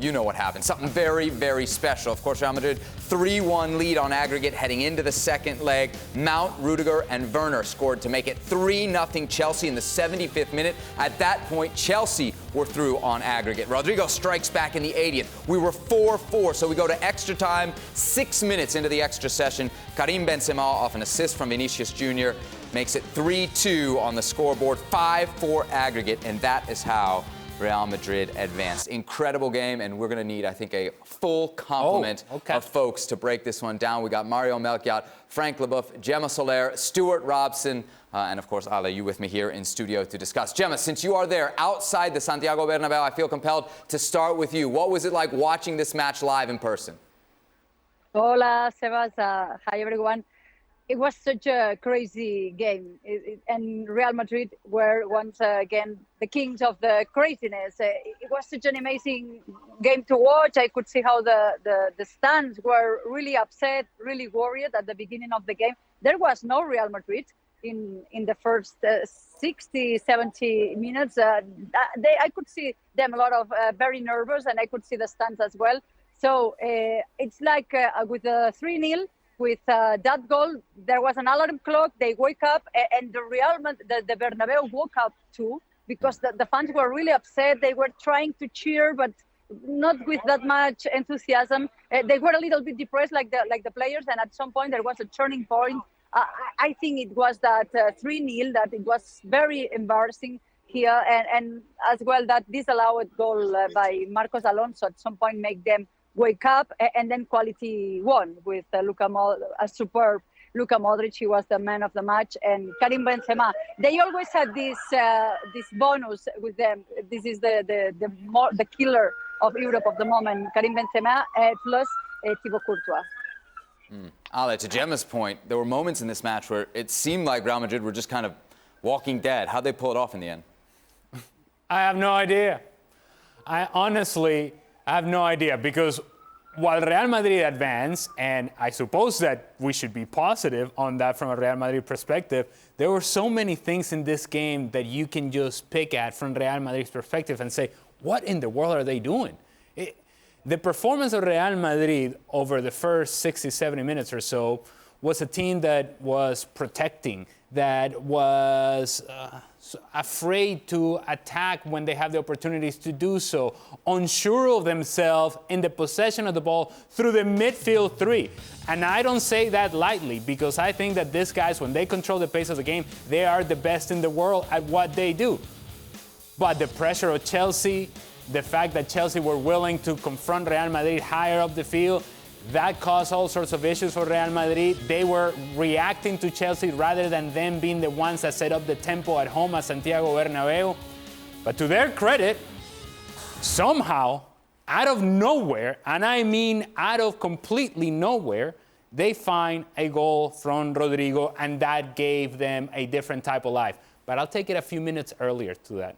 You know what happened. Something very, very special. Of course, Real Madrid 3-1 lead on aggregate heading into the second leg. Mount, Rudiger, and Werner scored to make it 3-0 Chelsea in the 75th minute. At that point, Chelsea were through on aggregate. Rodrigo strikes back in the 80th. We were 4-4, so we go to extra time. 6 minutes into the extra session, Karim Benzema, off an assist from Vinicius Jr., makes it 3-2 on the scoreboard, 5-4 aggregate, and that is how Real Madrid advanced. Incredible game, and we're going to need, I think, a full complement of folks to break this one down. We got Mario Melchiot, Frank Leboeuf, Gemma Soler, Stuart Robson, and of course, Ale, you with me here in studio to discuss. Gemma, since you are there outside the Santiago Bernabeu, I feel compelled to start with you. What was it like watching this match live in person? Hola, Sebas. Hi, everyone. It was such a crazy game, and Real Madrid were once again the kings of the craziness. It was such an amazing game to watch. I could see how the stands were really upset, really worried at the beginning of the game. There was no Real Madrid in the first 60, 70 minutes. I could see them a lot of very nervous, and I could see the stands as well. So it's like with a 3-0, with that goal, there was an alarm clock. They wake up, and the Bernabeu woke up too, because the fans were really upset. They were trying to cheer, but not with that much enthusiasm. They were a little bit depressed, like the players. And at some point, there was a turning point. I think it was that 3-0 that it was very embarrassing here, and as well that disallowed goal by Marcos Alonso at some point make them wake up, and then quality won with a superb Luka Modric. He was the man of the match, and Karim Benzema. They always had this bonus with them. This is the killer of Europe of the moment. Karim Benzema plus Thibaut Courtois. Ale, to Gemma's point, there were moments in this match where it seemed like Real Madrid were just kind of walking dead. How'd they pull it off in the end? I have no idea. I honestly have no idea, because while Real Madrid advanced, and I suppose that we should be positive on that from a Real Madrid perspective, there were so many things in this game that you can just pick at from Real Madrid's perspective and say, what in the world are they doing? The performance of Real Madrid over the first 60, 70 minutes or so was a team that was protecting, that was afraid to attack when they have the opportunities to do so, unsure of themselves in the possession of the ball through the midfield three. And I don't say that lightly, because I think that these guys, when they control the pace of the game, they are the best in the world at what they do. But the pressure of Chelsea, the fact that Chelsea were willing to confront Real Madrid higher up the field, that caused all sorts of issues for Real Madrid. They were reacting to Chelsea rather than them being the ones that set up the tempo at home at Santiago Bernabeu. But to their credit, somehow, out of nowhere, and I mean out of completely nowhere, they find a goal from Rodrigo, and that gave them a different type of life. But I'll take it a few minutes earlier to that.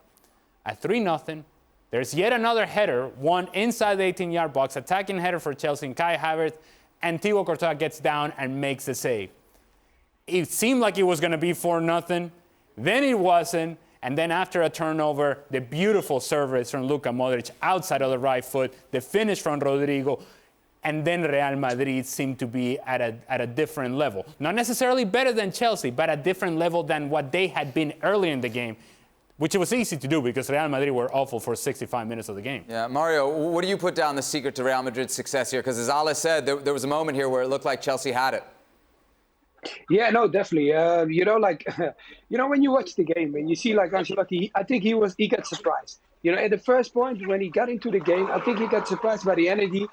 At 3-0, there's yet another header, one inside the 18-yard box, attacking header for Chelsea, and Kai Havertz, and Thibaut Courtois gets down and makes the save. It seemed like it was going to be 4-0, then it wasn't, and then after a turnover, the beautiful service from Luka Modric outside of the right foot, the finish from Rodrigo, and then Real Madrid seemed to be at a different level. Not necessarily better than Chelsea, but a different level than what they had been early in the game, which it was easy to do because Real Madrid were awful for 65 minutes of the game. Yeah, Mario, what do you put down the secret to Real Madrid's success here? Because as Ale said, there was a moment here where it looked like Chelsea had it. Yeah, no, definitely. When you watch the game and you see like Ancelotti, I think he got surprised. At the first point when he got into the game, I think he got surprised by the energy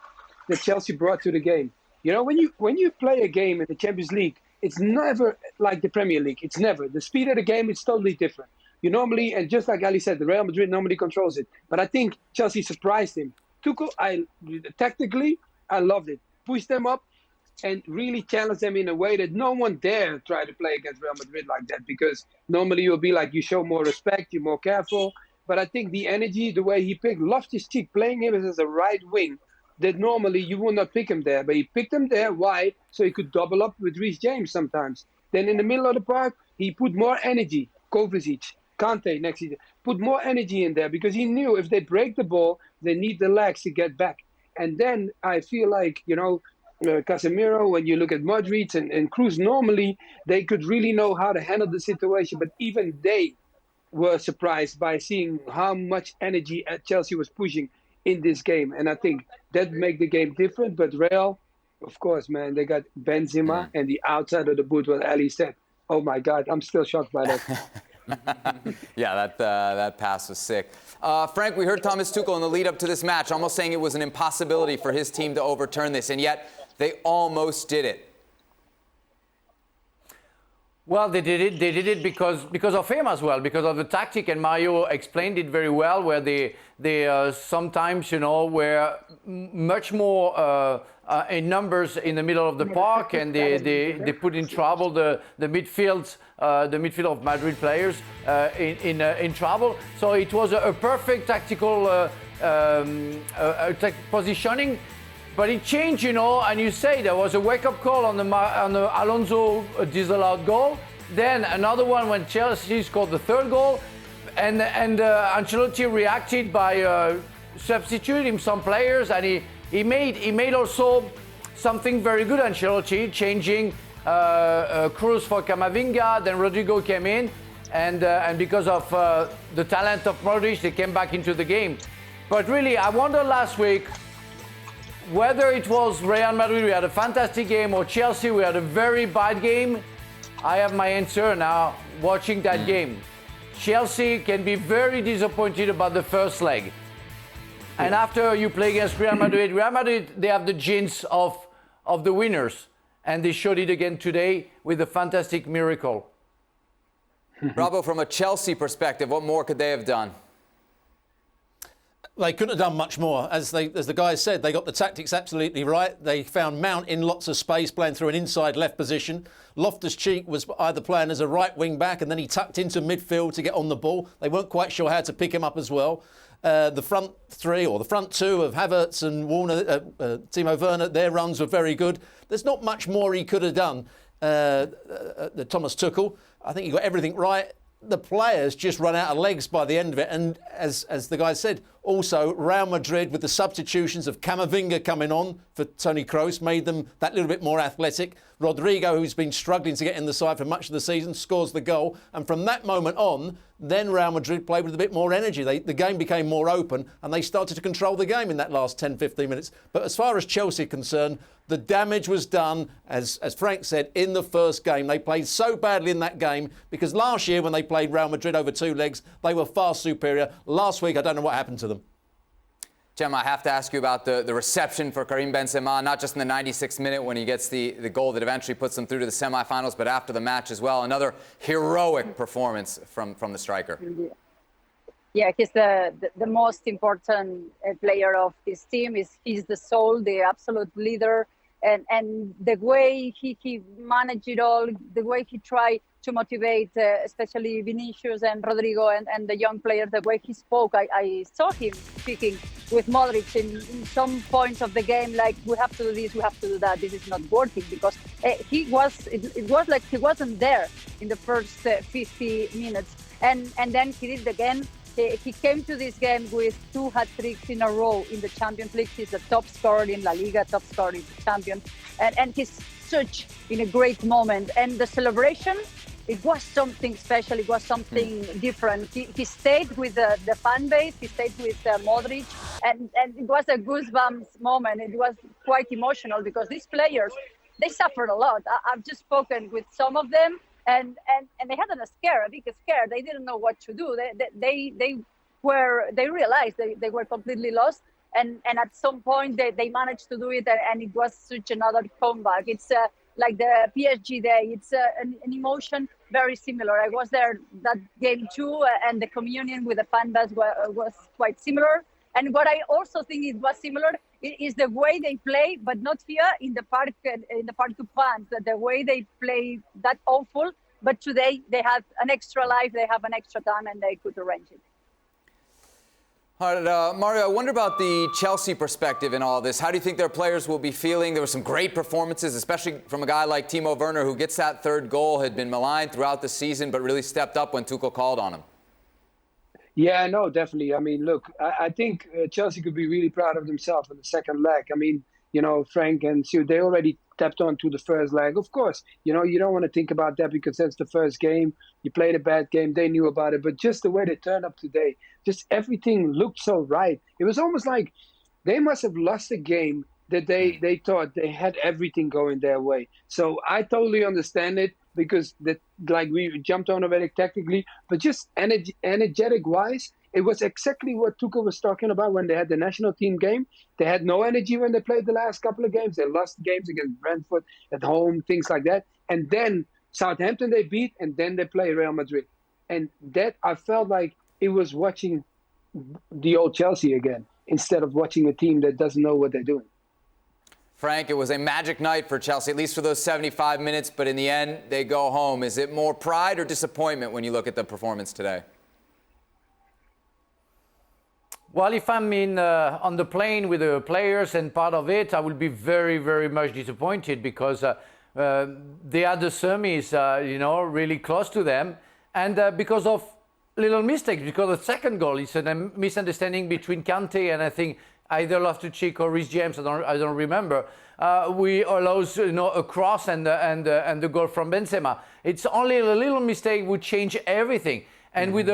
that Chelsea brought to the game. When you play a game in the Champions League, it's never like the Premier League. It's never. The speed of the game is totally different. You normally, and just like Ali said, the Real Madrid normally controls it. But I think Chelsea surprised him. Tactically, I loved it. Pushed them up and really challenged them in a way that no one dare try to play against Real Madrid like that. Because normally you'll be like, you show more respect, you're more careful. But I think the energy, the way he picked Loftus-Cheek, playing him as a right wing, that normally you would not pick him there. But he picked him there. Why? So he could double up with Reece James sometimes. Then in the middle of the park, he put more energy. Kovacic, Kante next season, put more energy in there because he knew if they break the ball, They need the legs to get back. And then I feel like, Casemiro, when you look at Modric and Kroos, normally they could really know how to handle the situation. But even they were surprised by seeing how much energy Chelsea was pushing in this game. And I think that make the game different. But Real, of course, man, they got Benzema and the outside of the boot, what Ali said. Oh, my God, I'm still shocked by that. Yeah, that pass was sick. Frank, we heard Thomas Tuchel in the lead up to this match almost saying it was an impossibility for his team to overturn this, and yet they almost did it. Well, they did it. They did it because of him as well, because of the tactic. And Mario explained it very well, where they sometimes, were much more in numbers in the middle of the park, and they put in trouble the midfield of Madrid players in trouble. So it was a perfect tactical positioning. But it changed, and you say there was a wake-up call on the Alonso disallowed goal. Then another one when Chelsea scored the third goal, and Ancelotti reacted by substituting some players, and he made also something very good. Ancelotti changing Kroos for Camavinga. Then Rodrigo came in, and because of the talent of Modric, they came back into the game. But really, I wonder last week, whether it was Real Madrid, we had a fantastic game, or Chelsea, we had a very bad game. I have my answer now, watching that game. Chelsea can be very disappointed about the first leg. And after you play against Real Madrid, they have the genes of the winners. And they showed it again today with a fantastic miracle. Bravo, from a Chelsea perspective, what more could they have done? They couldn't have done much more. As the guys said, they got the tactics absolutely right. They found Mount in lots of space, playing through an inside left position. Loftus-Cheek was either playing as a right wing back, and then he tucked into midfield to get on the ball. They weren't quite sure how to pick him up as well. The front three, or the front two of Havertz and Timo Werner, their runs were very good. There's not much more he could have done. The Thomas Tuchel, I think he got everything right. The players just run out of legs by the end of it. And as the guy said, also Real Madrid, with the substitutions of Camavinga coming on for Toni Kroos, made them that little bit more athletic. Rodrigo, who's been struggling to get in the side for much of the season, scores the goal. And from that moment on, then Real Madrid played with a bit more energy. The game became more open, and they started to control the game in that last 10, 15 minutes. But as far as Chelsea are concerned, the damage was done, as Frank said, in the first game. They played so badly in that game because last year when they played Real Madrid over two legs, they were far superior. Last week, I don't know what happened to them. Gemma, I have to ask you about the reception for Karim Benzema, not just in the 96th minute when he gets the goal that eventually puts them through to the semifinals, but after the match as well. Another heroic performance from the striker. Yeah, he's the most important player of this team. He's the soul, the absolute leader. And the way he managed it all, the way he tried to motivate, especially Vinicius and Rodrigo and the young players, the way he spoke. I saw him speaking with Modric in some points of the game, like, we have to do this, we have to do that, this is not working, because it was like he wasn't there in the first 50 minutes. And then he did it again. He came to this game with 2 hat-tricks in a row in the Champions League. He's the top scorer in La Liga, top scorer in the Champions. And he's such in a great moment. And the celebration, it was something special. It was something different. He stayed with the fan base. He stayed with Modric. And it was a goosebumps moment. It was quite emotional because these players, they suffered a lot. I've just spoken with some of them. And they had a big scare. They didn't know what to do. They realized they were completely lost. And at some point they managed to do it, and it was such another comeback. It's like the PSG day. It's an emotion very similar. I was there that game too, and the communion with the fan base was quite similar. And what I also think it was similar is the way they play, but not here in the Parc de France. The way they play that awful, but today they have an extra life, they have an extra time, and they could arrange it. All right, Mario, I wonder about the Chelsea perspective in all this. How do you think their players will be feeling? There were some great performances, especially from a guy like Timo Werner, who gets that third goal, had been maligned throughout the season, but really stepped up when Tuchel called on him. Yeah, no, definitely. I mean, look, I think Chelsea could be really proud of themselves in the second leg. I mean, Frank and Sue, they already tapped on to the first leg. Of course, you don't want to think about that because that's the first game. You played a bad game. They knew about it. But just the way they turned up today, just everything looked so right. It was almost like they must have lost a game that they thought they had everything going their way. So I totally understand it because that like we jumped on already tactically, but just energetic wise, it was exactly what Tuchel was talking about when they had the national team game. They had no energy when they played the last couple of games. They lost games against Brentford at home, things like that. And then Southampton they beat, and then they play Real Madrid. And that I felt like it was watching the old Chelsea again instead of watching a team that doesn't know what they're doing. Frank, it was a magic night for Chelsea, at least for those 75 minutes, but in the end, they go home. Is it more pride or disappointment when you look at the performance today? Well, if I'm on the plane with the players and part of it, I will be very, very much disappointed because they had the semis, really close to them. And because of little mistakes, because the second goal is a misunderstanding between Kante and I think either Loftus-Cheek or Reece James, I don't remember. We allows a cross and the goal from Benzema. It's only a little mistake would change everything. And with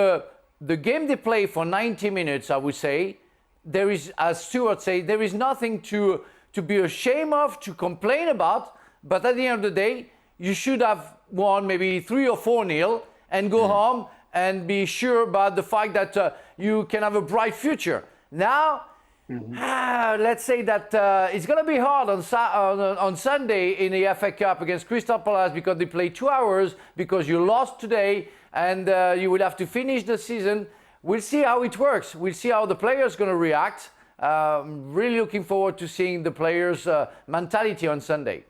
the game they play for 90 minutes, I would say, there is, as Stuart said, there is nothing to be ashamed of, to complain about. But at the end of the day, you should have won maybe 3 or 4-0 and go home and be sure about the fact that you can have a bright future. Now, let's say that it's going to be hard on Sunday in the FA Cup against Crystal Palace because they play 2 hours, because you lost today, and you will have to finish the season. We'll see how it works. We'll see how the players are going to react. Really looking forward to seeing the players' mentality on Sunday.